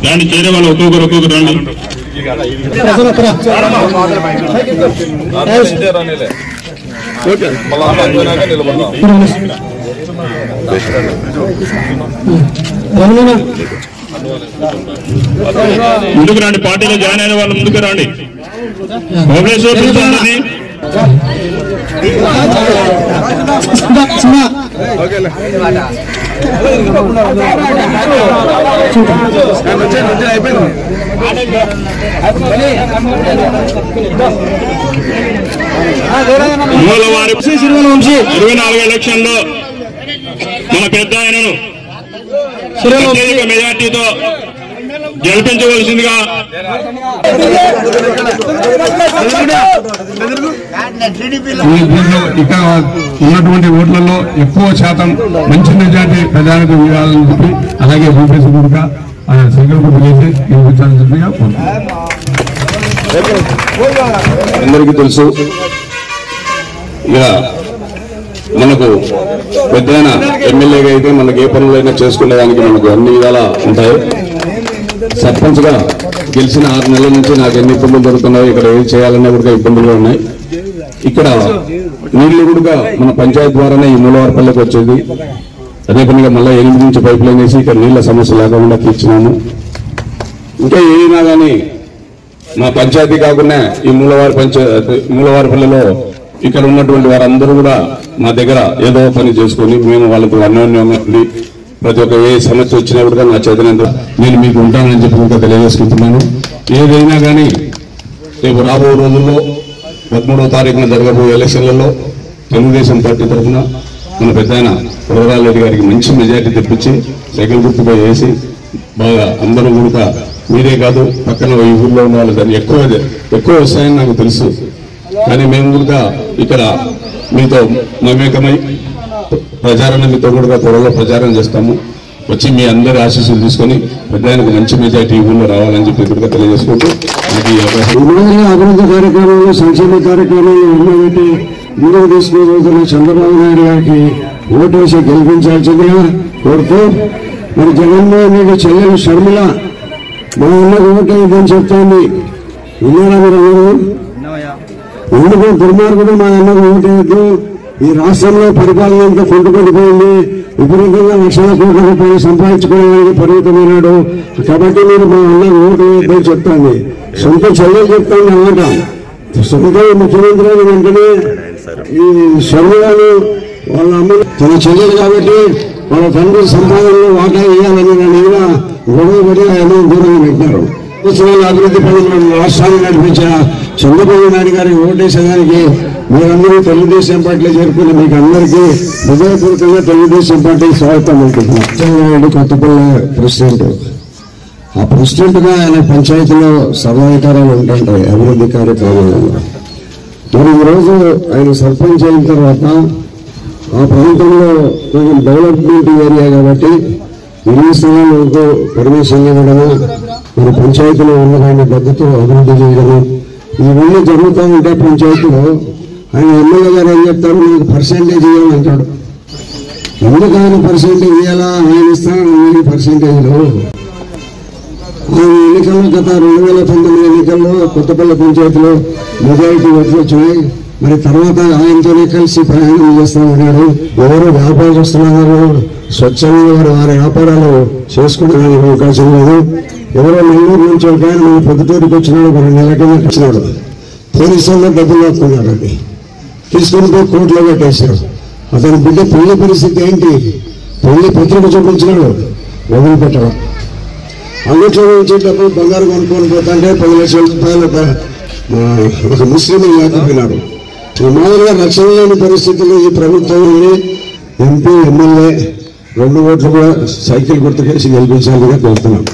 దాన్ని చేరే వాళ్ళు ఒక్కొక్కరు రండి. ముందుకు రండి, పార్టీలో జాయిన్ అయిన వాళ్ళు ముందుకు రండి. మూలవారి 24 ఎలక్షన్లో మన పెద్ద ఆయనను మెజార్టీతో గెలిపించవలసిందిగా ఇక్కడ ఉన్నటువంటి ఓట్లలో ఎక్కువ శాతం మంచి మెజార్టీ ప్రజానికి ఇవ్వాలని చెప్పి, అలాగే ఓపీసీ కూడా సంకల్పం చేసి గెలిపించాలని చెప్పిగా అందరికీ తెలుసు. ఇక మనకు పెద్ద ఎమ్మెల్యేగా అయితే మనకు ఏ పనులైనా చేసుకునేదానికి మనకు అన్ని విధాలా ఉంటాయి. సర్పంచ్ గా గెలిచిన 6 నెలల నుంచి నాకు ఎన్ని ఇబ్బందులు జరుగుతున్నాయి, ఇక్కడ ఏం చేయాలన్నా కూడా ఇబ్బందులు ఉన్నాయి. ఇక్కడ నీళ్లు కూడా మన పంచాయతీ ద్వారానే ఈ మూలవారిపల్లెకి వచ్చేది. అదే పనిగా మళ్ళీ 8 నుంచి పైప్ లైన్ వేసి ఇక్కడ నీళ్ల సమస్య లేకుండా తీర్చినాము. ఇంకా ఏదైనా కానీ మా పంచాయతీ కాకుండా ఈ మూలవారిపల్లెలో ఇక్కడ ఉన్నటువంటి వారందరూ కూడా మా దగ్గర ఏదో పని చేసుకొని మేము వాళ్ళకు అన్యోన్యంగా ప్రతి ఒక్క ఏ సమస్య వచ్చినా కూడా నా చేతనంత నేను మీకు ఉంటానని చెప్పి ఇంకా తెలియజేసుకుంటున్నాను. ఏదైనా కానీ రేపు రాబోయే రోజుల్లో 13వ తారీఖున జరగబోయే ఎలక్షన్లలో తెలుగుదేశం పార్టీ తరఫున మన పెద్ద ఆయన రెడ్డి గారికి మంచి మెజార్టీ తెప్పించి సైకిల్ గుర్తుపై వేసి బాగా అందరూ కూడా మీరే కాదు పక్కన ఈ ఊర్లో ఉన్న వాళ్ళు దాన్ని ఎక్కువ వస్తాయని నాకు తెలుసు. కానీ మేము కూడా ఇక్కడ మీతో మమేకమై ప్రచారణ మీతో కూడా త్వరలో ప్రచారం చేస్తాము. వచ్చి మీ అందరి ఆశీస్సులు తీసుకొని పెద్ద ఆయనకు మంచి మెజార్టీ ఊళ్ళో రావాలని చెప్పి కూడా తెలియజేసుకుంటూ అభివృద్ధి కార్యక్రమాలు, సంక్షేమ కార్యక్రమాలు ఉన్నటువంటి ముందుకు తీసుకుని చంద్రబాబు నాయుడు గారికి ఓటు వేసి గెలిపించాల్సిందిగా కోరుతూ, మరి జగన్మోహన్ రెడ్డి చెల్లెలు షర్మిల మా ఊళ్ళో ఓటు వేయని చెప్తోంది. విన్నారా మీరు అందరూ? ఎందుకు దుర్మార్గుడు మా అన్నకు ఓటు వేయద్దు, ఈ రాష్ట్రంలో పరిపాలన అంతా కుంటుపడిపోయింది, విపరీతంగా లక్షల కోట్ల రూపాయలు సంపాదించుకోవడానికి పరిమితమైనాడు, కాబట్టి మీరు మా అన్నకు ఓటు వేయద్దని చెప్తాంది. సొంత చెల్లెలు చెప్తాంది అన్నమాట. సొంత ముఖ్యమంత్రి వెంటనే ఈ షర్మిలను వాళ్ళ అమ్మ తన చెల్లెలు కాబట్టి వాళ్ళ తండ్రి సంపాదనలో వాటా వేయాలని దాని మీద గొడవ పడి ఆయన దూరంగా పెట్టినారు. అభివృద్ధి పనులను రాష్ట్రాన్ని నడిపించిన చంద్రబాబు నాయుడు గారికి ఓటేసేదానికి మీరందరూ తెలుగుదేశం పార్టీలో చేరుకుని మీకు అందరికీ హృదయపూర్వకంగా తెలుగుదేశం పార్టీకి స్వాగతం అనుకుంటున్నాను. కొత్తపల్లి ప్రెసిడెంట్, ఆ ప్రెసిడెంట్ గా ఆయన పంచాయతీలో సర్వాధికారాలు ఉంటాయి అభివృద్ధి కార్యక్రమాలలో. మరి ఈరోజు ఆయన సర్పంచ్ అయిన తర్వాత ఆ ప్రాంతంలో కొంచెం డెవలప్మెంట్ ఏరియా కాబట్టి ఇల్లు స్థలాలకు పర్మిషన్ ఇవ్వడము, మన పంచాయతీలో ఉన్నదాన్ని గద్దతో అభివృద్ధి చేయడము ఇవన్నీ జరుగుతూ ఉంటే పంచాయతీలో ఆయన ఎమ్మెల్యే గారు ఏం చెప్తారు, మీకు పర్సెంటేజ్ ఇవ్వాలంటాడు. ఎందుకు ఆయన పర్సెంటేజ్ ఇవ్వాలా? ఆయన ఇస్తాను పర్సెంటేజ్లు. ఆయన ఎన్నికల్లో గత 2019 ఎన్నికల్లో కొత్తపల్లి పంచాయతీలో మెజారిటీ ఓట్లు వచ్చినాయి. మరి తర్వాత ఆయనతోనే కలిసి ప్రయాణం చేస్తూ ఉన్నాడు. ఎవరు వ్యాపారస్తున్నారు స్వచ్ఛంగా వారి వ్యాపారాలు చేసుకునేదానికి అవకాశం లేదు. ఎవరో నెల్లూరు నుంచి ఒక ఆయన మన పొద్దుటూరికి వచ్చినాడు, 2 నెలల కింద వచ్చినాడు. పోలీసుల్లో డబ్బులు లాక్కున్నాడు, అది తీసుకుని పోయి కోర్టులో పెట్టేశారు. అతని బిడ్డ పెళ్లి పరిస్థితి ఏంటి? పెళ్లి పత్రిక చూపించినాడు, వదిలిపెట్టడం. అంగట్లో నుంచి డబ్బులు బంగారు కొనుక్కొని పోతుంటే 10 లక్షల రూపాయలు ఒక ముస్లిం లేకపోయినాడు. మామూలుగా రక్షణ లేని పరిస్థితుల్లో ఈ ప్రభుత్వం ఉంది. ఎంపీ ఎమ్మెల్యే 2 ఓట్లు కూడా సైకిల్ గుర్తుకేసి గెలిపించాలిగా కోరుతున్నాం.